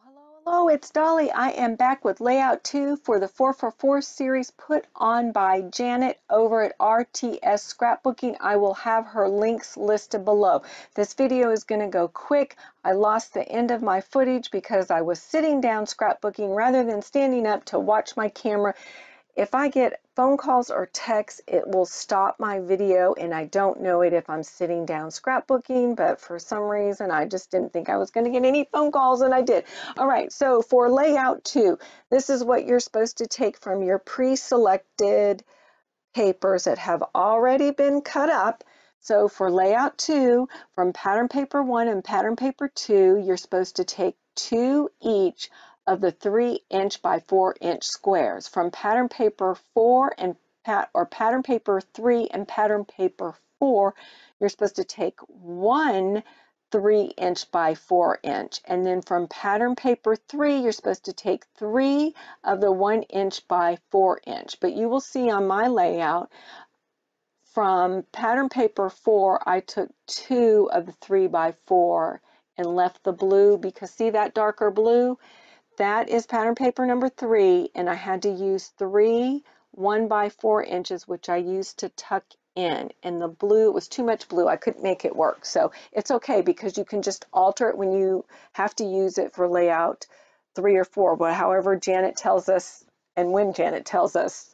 Hello, it's Dolly. I am back with layout 2 for the 444 series put on by Janet over at RTS Scrapbooking. I will have her links listed below. This video is going to go quick. I lost the end of my footage because I was sitting down scrapbooking rather than standing up to watch my camera. If I get phone calls or texts, it will stop my video, and I don't know it if I'm sitting down scrapbooking, but for some reason I just didn't think I was going to get any phone calls, and I did. All right, so for layout 2, this is what you're supposed to take from your pre-selected papers that have already been cut up. So for layout 2, from pattern paper 1 and pattern paper 2, you're supposed to take 2 each of the 3" by 4" squares. From pattern paper 4 and pattern paper 3 and pattern paper 4, you're supposed to take 1 3" by 4". And then from pattern paper 3, you're supposed to take 3 of the 1" by 4". But you will see on my layout, from pattern paper 4, I took 2 of the 3 by 4 and left the blue, because see that darker blue? That is pattern paper number 3, and I had to use 3 1 by 4 inches, which I used to tuck in. And the blue, it was too much blue. I couldn't make it work. So it's okay, because you can just alter it when you have to use it for layout 3 or 4, but however Janet tells us and when Janet tells us.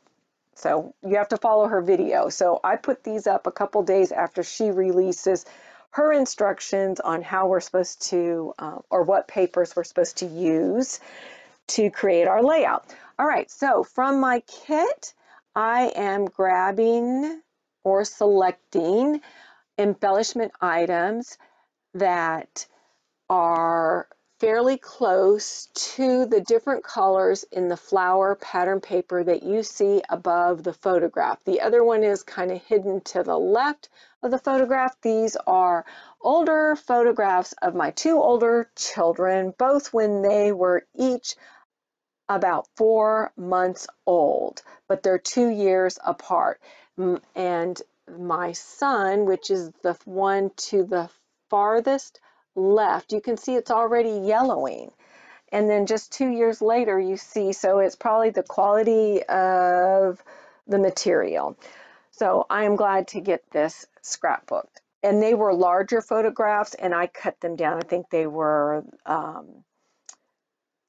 So you have to follow her video. So I put these up a couple days after she releases her instructions on how we're supposed to, or what papers we're supposed to use to create our layout. All right, so from my kit, I am grabbing or selecting embellishment items that are fairly close to the different colors in the flower pattern paper that you see above the photograph. The other one is kind of hidden to the left of the photograph. These are older photographs of my 2 older children, both when they were each about 4 months old, but they're 2 years apart. And my son, which is the one to the farthest left, you can see it's already yellowing. And then just 2 years later, you see, so it's probably the quality of the material. So I am glad to get this scrapbooked. And they were larger photographs, and I cut them down. I think they were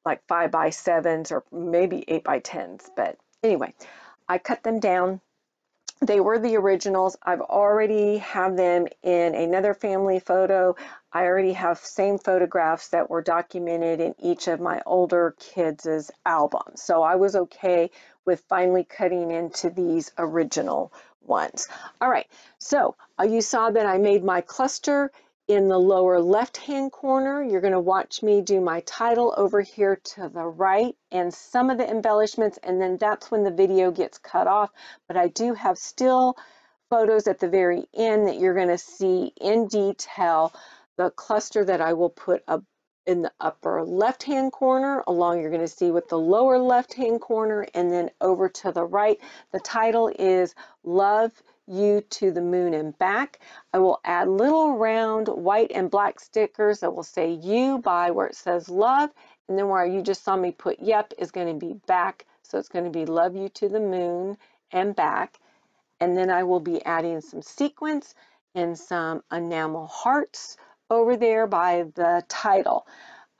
like 5 by 7s or maybe 8 by 10s. But anyway, I cut them down. They were the originals. I've already have them in another family photo. I already have same photographs that were documented in each of my older kids' albums. So I was okay with finally cutting into these original ones. All right, so you saw that I made my cluster in the lower left-hand corner. You're going to watch me do my title over here to the right and some of the embellishments, and then that's when the video gets cut off. But I do have still photos at the very end that you're going to see in detail the cluster that I will put up in the upper left-hand corner. Along, you're going to see with the lower left-hand corner, and then over to the right. The title is Love You to the Moon and Back. I will add little round white and black stickers that will say you by where it says love, and then where you just saw me put yep is going to be back, so it's going to be Love You to the Moon and Back. And then I will be adding some sequins and some enamel hearts over there by the title.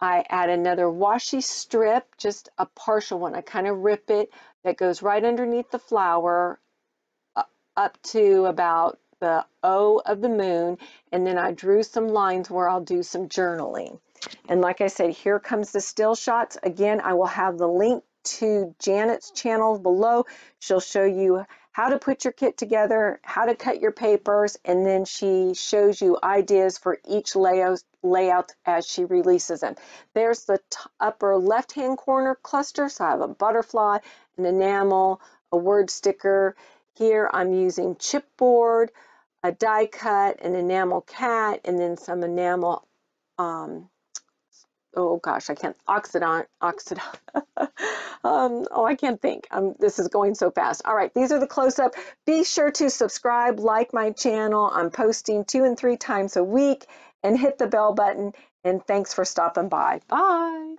I add another washi strip, just a partial one. I kind of rip it, that goes right underneath the flower up to about the O of the moon, and then I drew some lines where I'll do some journaling. And like I said, here comes the still shots. Again, I will have the link to Janet's channel below. She'll show you how to put your kit together, how to cut your papers, and then she shows you ideas for each layout as she releases them. There's the upper left-hand corner cluster, so I have a butterfly, an enamel, a word sticker. Here I'm using chipboard, a die cut, an enamel cat, and then some enamel, oh gosh, I can't, oxidant, I can't think. This is going so fast. All right, these are the close-up. Be sure to subscribe, like my channel. I'm posting 2 and 3 times a week, and hit the bell button, and thanks for stopping by. Bye.